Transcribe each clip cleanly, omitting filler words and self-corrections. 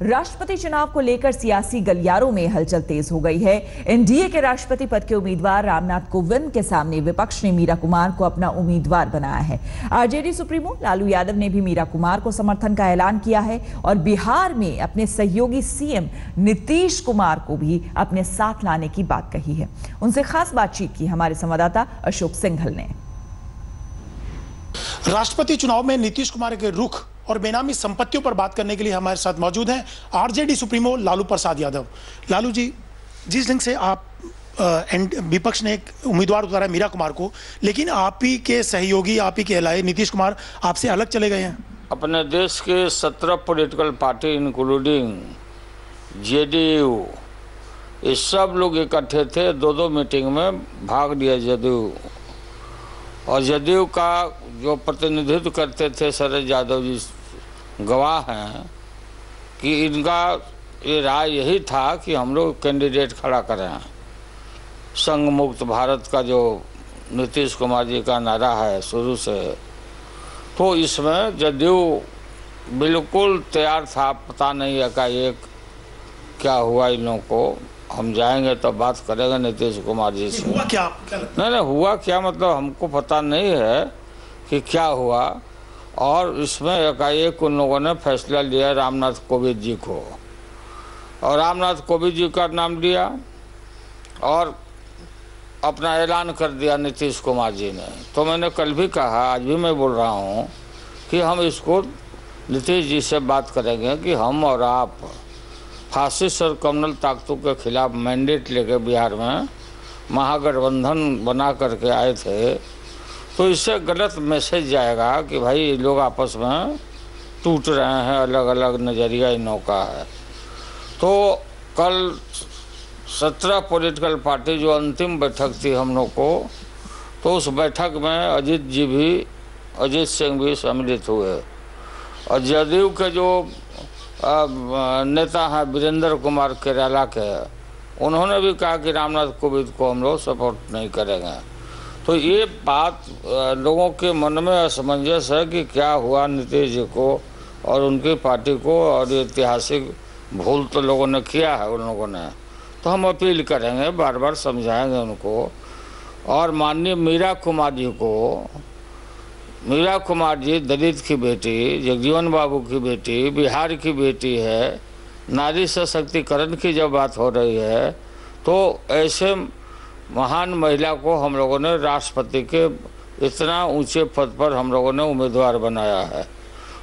राष्ट्रपति चुनाव को लेकर सियासी गलियारों में हलचल तेज हो गई है। एनडीए के राष्ट्रपति पद के उम्मीदवार रामनाथ कोविंद के सामने विपक्ष ने मीरा कुमार को अपना उम्मीदवार बनाया है। आरजेडी सुप्रीमो लालू यादव ने भी मीरा कुमार को समर्थन का ऐलान किया है और बिहार में अपने सहयोगी सीएम नीतीश कुमार को भी अपने साथ लाने की बात कही है। उनसे खास बातचीत की हमारे संवाददाता अशोक सिंघल ने। राष्ट्रपति चुनाव में नीतीश कुमार के रुख और बेनामी संपत्तियों पर बात करने के लिए हमारे साथ मौजूद हैं आरजेडी सुप्रीमो लालू प्रसाद यादव। लालू जी, जिस ढंग से आप विपक्ष ने एक उम्मीदवार उतारा मीरा कुमार को, लेकिन आप ही के सहयोगी, आप ही के एलाए नीतीश कुमार आपसे अलग चले गए हैं। अपने देश के 17 पॉलिटिकल पार्टी इंक्लूडिंग जेडीयू, ये सब लोग इकट्ठे थे। दो मीटिंग में भाग लिया जदयू, और जदयू का जो प्रतिनिधित्व करते थे शरद यादव जी गवाह हैं कि इनका ये राय यही था कि हम लोग कैंडिडेट खड़ा करें। संघ मुक्त भारत का जो नीतीश कुमार जी का नारा है शुरू से, तो इसमें जदयू बिल्कुल तैयार था। पता नहीं एकाएक क्या हुआ इन लोगों को, हम जाएंगे तो बात करेंगे नीतीश कुमार जी से। हुआ क्या? नहीं हुआ क्या, मतलब हमको पता नहीं है कि क्या हुआ। और इसमें एकाएक उन लोगों ने फैसला लिया रामनाथ कोविंद जी को, और रामनाथ कोविंद जी का नाम लिया और अपना ऐलान कर दिया नीतीश कुमार जी ने। तो मैंने कल भी कहा, आज भी मैं बोल रहा हूँ कि हम इसको नीतीश जी से बात करेंगे कि हम और आप फासिस्ट और कम्युनल ताकतों के खिलाफ मैंडेट लेकर बिहार में महागठबंधन बना करके आए थे, तो इससे गलत मैसेज जाएगा कि भाई लोग आपस में टूट रहे हैं, अलग अलग नज़रिया इन लोगों का है। तो कल 17 पॉलिटिकल पार्टी जो अंतिम बैठक थी हम लोग को, तो उस बैठक में अजीत सिंह भी सम्मिलित हुए, और जदयू के जो नेता हैं वीरेंद्र कुमार केराला के, उन्होंने भी कहा कि रामनाथ कोविंद को हम लोग सपोर्ट नहीं करेंगे। तो ये बात लोगों के मन में असमंजस है कि क्या हुआ नीतीश जी को और उनकी पार्टी को, और ये ऐतिहासिक भूल तो लोगों ने किया है उन लोगों ने। तो हम अपील करेंगे, बार बार समझाएंगे उनको। और माननीय मीरा कुमार जी को, मीरा कुमार जी दलित की बेटी, जगजीवन बाबू की बेटी, बिहार की बेटी है। नारी सशक्तिकरण की जब बात हो रही है, तो ऐसे महान महिला को हम लोगों ने राष्ट्रपति के इतना ऊंचे पद पर हम लोगों ने उम्मीदवार बनाया है।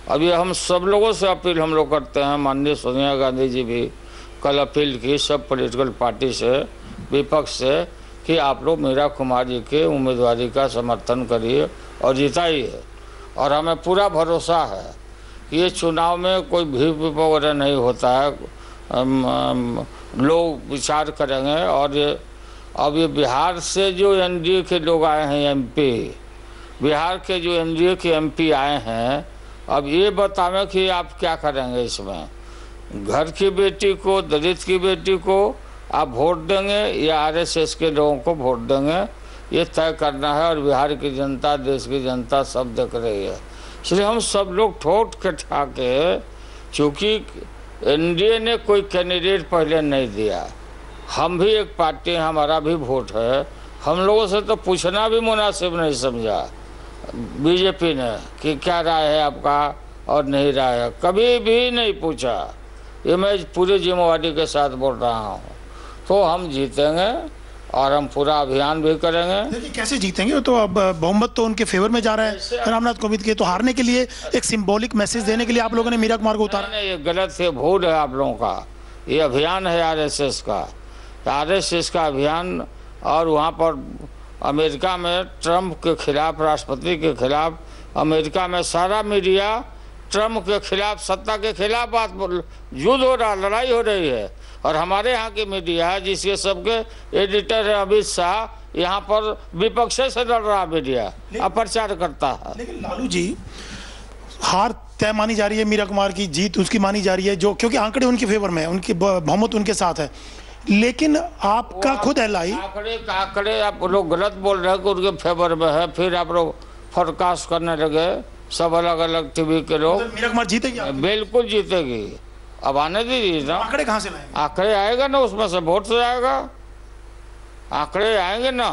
अब ये हम सब लोगों से अपील हम लोग करते हैं, माननीय सोनिया गांधी जी भी कल अपील की सब पॉलिटिकल पार्टी से, विपक्ष से, कि आप लोग मीरा कुमार जी के उम्मीदवारी का समर्थन करिए और जिताइए। और हमें पूरा भरोसा है कि ये चुनाव में कोई भीड़ वगैरह नहीं होता है, लोग विचार करेंगे। और ये अब ये बिहार से जो एनडीए के लोग आए हैं, एमपी, बिहार के जो एनडीए के एमपी आए हैं, अब ये बतावें कि आप क्या करेंगे इसमें। घर की बेटी को, दलित की बेटी को आप वोट देंगे या आरएसएस के लोगों को वोट देंगे, ये तय करना है। और बिहार की जनता, देश की जनता सब देख रही है। इसलिए हम सब लोग ठोक के ठाके, चूँकि एनडीए ने कोई कैंडिडेट पहले नहीं दिया, हम भी एक पार्टी, हमारा भी वोट है, हम लोगों से तो पूछना भी मुनासिब नहीं समझा बीजेपी ने कि क्या राय है आपका और नहीं राय है, कभी भी नहीं पूछा। ये मैं पूरी जिम्मेवारी के साथ बोल रहा हूँ। तो हम जीतेंगे और हम पूरा अभियान भी करेंगे। देखिए कैसे जीतेंगे, तो अब बहुमत तो उनके फेवर में जा रहा है रामनाथ कोविंद के। तो हारने के लिए एक सिंबॉलिक मैसेज देने के लिए आप लोगों ने मीरा कुमार को उतारा। नहीं, ये गलत है, भूल है आप लोगों का। ये अभियान है आरएसएस का अभियान। और वहाँ पर अमेरिका में ट्रंप के खिलाफ, राष्ट्रपति के खिलाफ, अमेरिका में सारा मीडिया ट्रंप के खिलाफ, सत्ता के खिलाफ युद्ध हो रहा, लड़ाई हो रही है। और हमारे यहाँ की मीडिया, जिसके सबके एडिटर है अमित शाह, यहाँ पर विपक्ष से लड़ रहा मीडिया, अपप्रचार करता है। लेकिन लालू जी, हार तय मानी जा रही है, मीरा कुमार की जीत उसकी मानी जा रही है, जो क्योंकि आंकड़े उनके फेवर में है, उनकी बहुमत उनके साथ है। लेकिन आपका खुद एलआई आंकड़े आप लोग गलत बोल रहे हैं कि उनके फेवर में है, फिर आप लोग फोरकास्ट करने लगे सब अलग अलग टीवी के लोग। मीरा कुमार जीतेगी? बिल्कुल जीतेगी। अब आने दीजिए ना। आंकड़े कहाँ से लाएंगे? आंकड़े आएगा ना, उसमें से वोट से आएगा, आंकड़े आएंगे ना।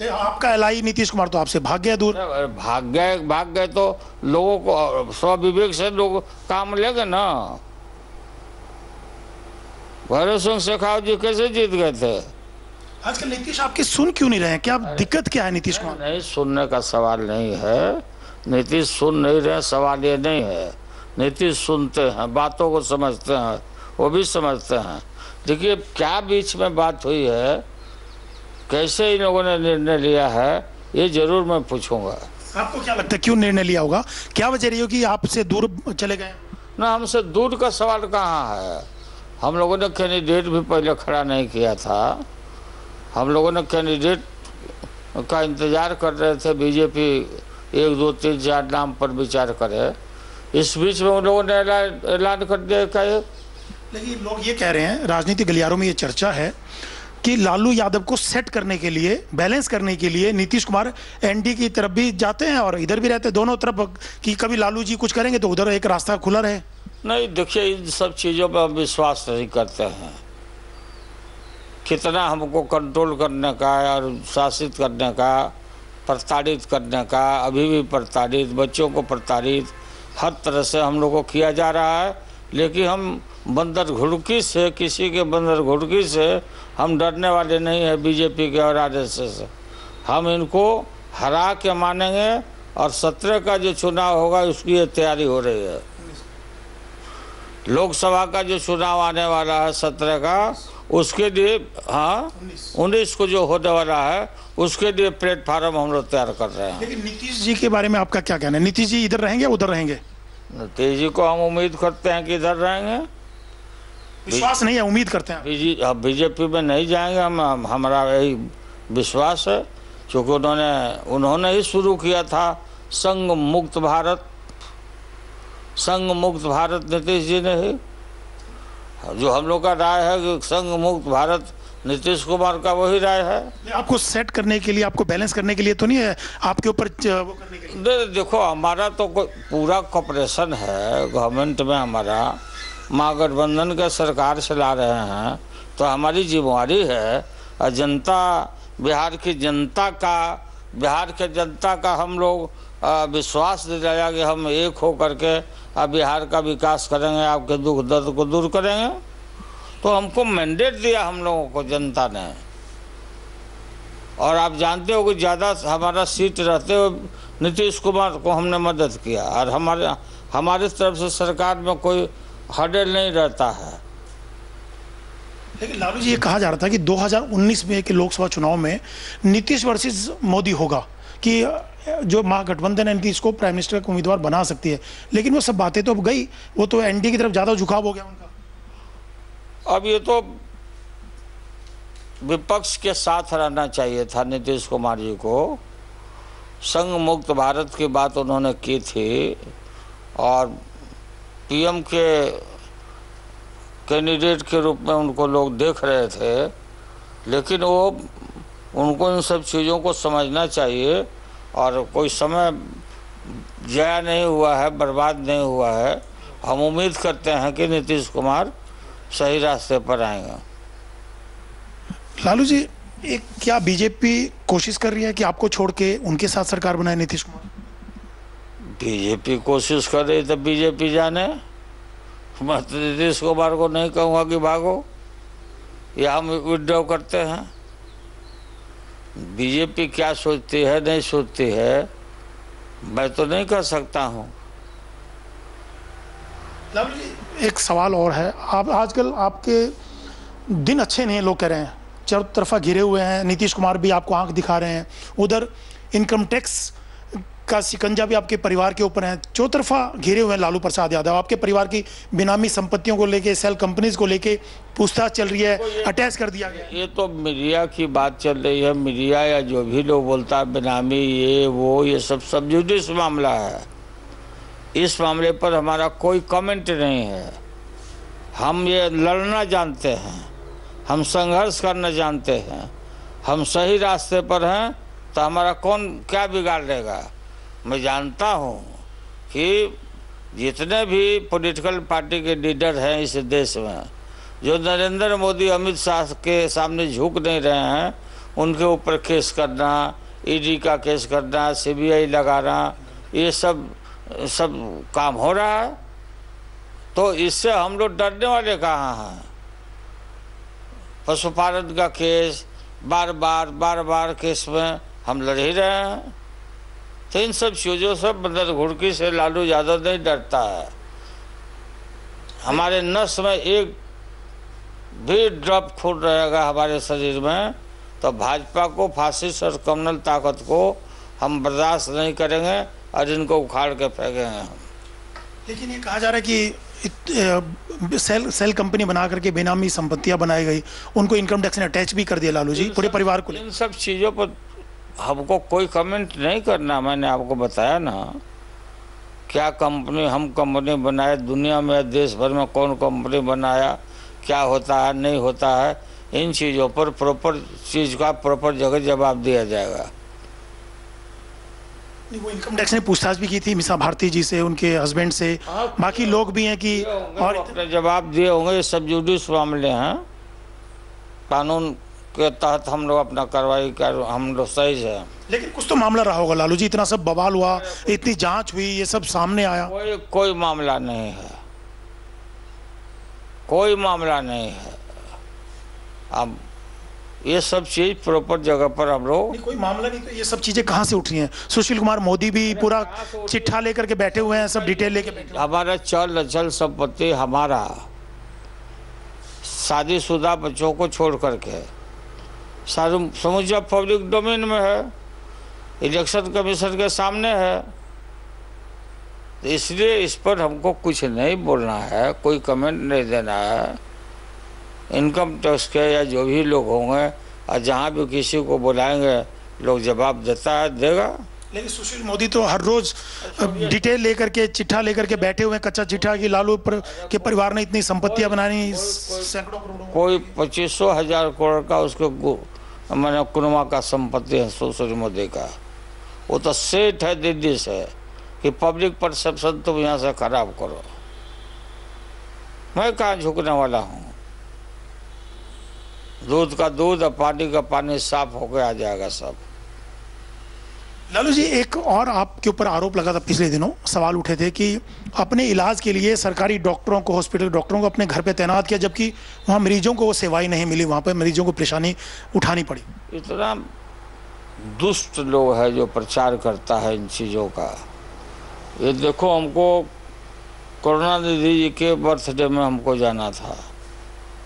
आपका एलआई नीतीश कुमार तो आपसे भाग गया दूर। भाग गए तो लोगों को स्वविवेक से लोग काम लेंगे ना। भैरव सिंह शेखावत जी कैसे जीत गए थे? आजकल नीतीश आपकी सुन क्यों नहीं रहे हैं? क्या दिक्कत क्या है नीतीश कुमार? नहीं, सुनने का सवाल नहीं है। नीतीश सुन नहीं रहे, सवाल ये नहीं है। नीतीश सुनते हैं, बातों को समझते हैं, वो भी समझते हैं। देखिए क्या बीच में बात हुई है, कैसे इन लोगों ने निर्णय लिया है, ये जरूर मैं पूछूंगा। आपको क्या लगता है क्यों निर्णय लिया होगा? क्या वजह रही हो कि आपसे दूर चले गए? ना, हमसे दूर का सवाल कहाँ है। हम लोगों ने कैंडिडेट भी पहले खड़ा नहीं किया था। हम लोगों ने कैंडिडेट का इंतजार कर रहे थे, बीजेपी 1 2 3 4 नाम पर विचार करे। इस बीच में उन लोगों ने ऐलान कर दिया का। लेकिन लोग ये कह रहे हैं, राजनीतिक गलियारों में ये चर्चा है कि लालू यादव को सेट करने के लिए, बैलेंस करने के लिए नीतीश कुमार एनडी की तरफ भी जाते हैं और इधर भी रहते हैं, दोनों तरफ, कि कभी लालू जी कुछ करेंगे तो उधर एक रास्ता खुला रहे। नहीं, देखिए इन सब चीज़ों पर हम विश्वास नहीं करते हैं। कितना हमको कंट्रोल करने का और शासित करने का, प्रताड़ित करने का, अभी भी प्रताड़ित, बच्चों को प्रताड़ित, हर तरह से हम लोग को किया जा रहा है। लेकिन हम बंदर घुड़की से, किसी के बंदर घुड़की से हम डरने वाले नहीं हैं। बीजेपी के और आरएसएस से हम इनको हरा के मानेंगे। और 17 का जो चुनाव होगा उसकी तैयारी हो रही है। लोकसभा का जो चुनाव आने वाला है 17 का, उसके लिए, हाँ 19 को जो होने वाला है, उसके लिए प्लेटफार्म हम लोग तैयार कर रहे हैं। लेकिन नीतीश जी के बारे में आपका क्या कहना है? नीतीश जी इधर रहेंगे उधर रहेंगे? नीतीश जी को हम उम्मीद करते हैं कि इधर रहेंगे। विश्वास नहीं है, उम्मीद करते हैं। बीजेपी में नहीं जाएंगे हम, हमारा यही विश्वास है। क्योंकि उन्होंने ही शुरू किया था संघ मुक्त भारत। संघ मुक्त भारत नीतीश जी ने ही, जो हम लोग का राय है कि संघ मुक्त भारत नीतीश कुमार का वही राय है। आपको सेट करने के लिए, आपको बैलेंस करने के लिए तो नहीं है, आपके ऊपर वो करने के लिए? देखो हमारा तो पूरा कॉपरेशन है गवर्नमेंट में। हमारा महागठबंधन के सरकार चला रहे हैं, तो हमारी जिम्मेवारी है। और जनता, बिहार की जनता का हम लोग विश्वास दिलाया कि हम एक हो करके अब बिहार का विकास करेंगे, आपके दुख दर्द को दूर करेंगे। तो हमको मैंडेट दिया हम लोगों को जनता ने। और आप जानते हो कि ज़्यादा हमारा सीट रहते हुए नीतीश कुमार को हमने मदद किया। और हमारे तरफ से सरकार में कोई हर्डल नहीं रहता है। लेकिन लालू जी, ये कहा जा रहा था कि 2019 में के लोकसभा चुनाव में नीतीश वर्सेस मोदी होगा, कि जो महागठबंधन है नीतीश को प्राइम मिनिस्टर का उम्मीदवार बना सकती है। लेकिन वो सब बातें तो अब गई, वो तो एनडीए की तरफ ज़्यादा झुकाव हो गया उनका। अब ये तो विपक्ष के साथ रहना चाहिए था नीतीश कुमार जी को। संघ मुक्त भारत की बात उन्होंने की थी और पीएम के कैंडिडेट के रूप में उनको लोग देख रहे थे। लेकिन उनको इन सब चीज़ों को समझना चाहिए। और कोई समय ज़ाया नहीं हुआ है, बर्बाद नहीं हुआ है। हम उम्मीद करते हैं कि नीतीश कुमार सही रास्ते पर आएंगे। लालू जी, एक क्या बीजेपी कोशिश कर रही है कि आपको छोड़ के उनके साथ सरकार बनाए नीतीश कुमार? बीजेपी कोशिश कर रही तो बीजेपी जाने। मैं तो नीतीश कुमार को नहीं कहूँगा कि भागो या हम विड्रॉ करते हैं। बीजेपी क्या सोचती है, नहीं सोचती है, मैं तो नहीं कर सकता हूँ। एक सवाल और है, आप आजकल आपके दिन अच्छे नहीं है, लोग कह रहे हैं, चारों तरफा घिरे हुए हैं। नीतीश कुमार भी आपको आंख दिखा रहे हैं, उधर इनकम टैक्स का शिकंजा भी आपके परिवार के ऊपर है, चौतरफा घिरे हुए हैं लालू प्रसाद यादव। आपके परिवार की बेनामी संपत्तियों को लेके, सेल कंपनीज को लेके पूछताछ चल रही है, अटैच कर दिया गया। ये तो मीडिया की बात चल रही है। मीडिया या जो भी लोग बोलता है बेनामी, ये वो, ये सब जुडिस मामला है। इस मामले पर हमारा कोई कमेंट नहीं है। हम ये लड़ना जानते हैं, हम संघर्ष करना जानते हैं, हम सही रास्ते पर हैं, तो हमारा कौन क्या बिगाड़ लेगा। मैं जानता हूँ कि जितने भी पॉलिटिकल पार्टी के लीडर हैं इस देश में, जो नरेंद्र मोदी अमित शाह के सामने झुक नहीं रहे हैं, उनके ऊपर केस करना, ईडी का केस करना, सीबीआई लगाना, ये सब काम हो रहा है। तो इससे हम लोग डरने वाले कहाँ हैं? पशुपालन का केस बार बार केस में हम लड़ ही रहे हैं। तो इन सब चीज़ों से बंदर घुड़की से लालू यादव नहीं डरता है। हमारे नस में एक भी ड्रॉप खून रहेगा हमारे शरीर में, तो भाजपा को, फासिस्ट और कम्युनल ताकत को हम बर्दाश्त नहीं करेंगे और इनको उखाड़ के फेंकेंगे हम। लेकिन ये कहा जा रहा है कि सेल कंपनी बना करके बेनामी संपत्तियां बनाई गई, उनको इनकम टैक्स ने अटैच भी कर दिया लालू जी पूरे परिवार को। इन सब चीज़ों पर हमको कोई कमेंट नहीं करना। मैंने आपको बताया ना, क्या कंपनी हम कंपनी बनाए, दुनिया में देश भर में कौन कंपनी बनाया, क्या होता है नहीं होता है, इन चीज़ों पर प्रॉपर चीज़ का प्रॉपर जगह जवाब दिया जाएगा। वो इनकम टैक्स ने पूछताछ भी की थी मीसा भारती जी से, उनके हस्बैंड से, बाकी लोग भी हैं कि और अपने जवाब दिए होंगे। ये सब जुडिस मामले हैं, कानून के तहत हम लोग अपना कार्रवाई कर, हम लोग सही है। लेकिन कुछ तो मामला रहा होगा लालू जी, इतना सब बवाल हुआ, इतनी जांच हुई, ये सब सामने आया। कोई मामला नहीं है, कोई मामला नहीं है। अब ये सब चीज प्रॉपर जगह पर हम लोग, कोई मामला नहीं, तो ये सब चीजें कहाँ से उठ रही हैं? सुशील कुमार मोदी भी पूरा चिट्ठा लेकर के बैठे हुए हैं, सब डिटेल लेके बैठे। हमारा चल अचल संपत्ति हमारा, शादीशुदा बच्चों को छोड़ करके सारा समूचा पब्लिक डोमेन में है, इलेक्शन कमीशन के सामने है। तो इसलिए इस पर हमको कुछ नहीं बोलना है, कोई कमेंट नहीं देना है। इनकम टैक्स के या जो भी लोग होंगे, और जहाँ भी किसी को बुलाएंगे लोग जवाब देगा। लेकिन सुशील मोदी तो हर रोज डिटेल लेकर के, चिट्ठा लेकर के बैठे हुए हैं, कच्चा चिट्ठा कि लालू के परिवार ने इतनी संपत्तियां बनानी, सैकड़ों करोड़ों। कोई 2500,000 करोड़ का उसको मैंने कुनमा का संपत्ति है सुशील मोदी का। वो तो सेठ है दिल्ली से कि पब्लिक परसेप्शन तुम यहाँ से खराब करो। मैं कहाँ झुकने वाला हूँ? दूध का दूध और पानी का पानी साफ होकर आ जाएगा सब। लालू जी, एक और आपके ऊपर आरोप लगा था पिछले दिनों, सवाल उठे थे कि अपने इलाज के लिए सरकारी डॉक्टरों को, हॉस्पिटल डॉक्टरों को अपने घर पे तैनात किया, जबकि वहाँ मरीजों को वो सेवाएं नहीं मिली, वहाँ पे मरीजों को परेशानी उठानी पड़ी। इतना दुष्ट लोग है जो प्रचार करता है इन चीज़ों का। ये देखो, हमको करुणानिधि जी के बर्थडे में हमको जाना था,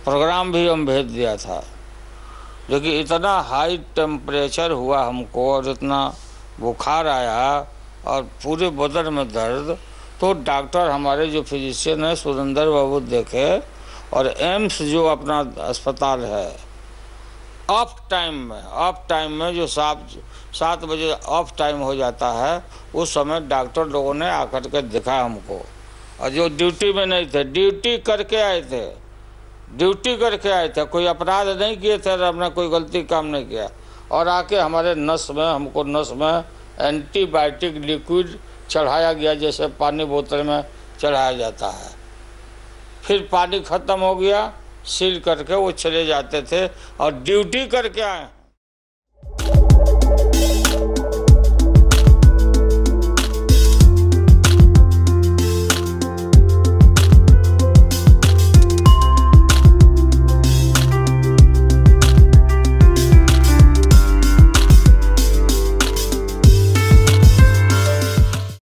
प्रोग्राम भी हम भेज दिया था, लेकिन इतना हाई टेम्परेचर हुआ हमको और इतना बुखार आया और पूरे बदन में दर्द, तो डॉक्टर हमारे जो फिजिशियन है सुरेंद्र बाबू देखे, और एम्स जो अपना अस्पताल है, ऑफ टाइम में जो 7 बजे ऑफ टाइम हो जाता है, उस समय डॉक्टर लोगों ने आकर के देखा हमको, और जो ड्यूटी में नहीं थे, ड्यूटी करके आए थे, कोई अपराध नहीं किए थे, हमने कोई गलती काम नहीं किया, और आके हमारे हमको नस में एंटीबायोटिक लिक्विड चढ़ाया गया, जैसे पानी बोतल में चढ़ाया जाता है। फिर पानी ख़त्म हो गया, सील करके वो चले जाते थे और ड्यूटी करके आए।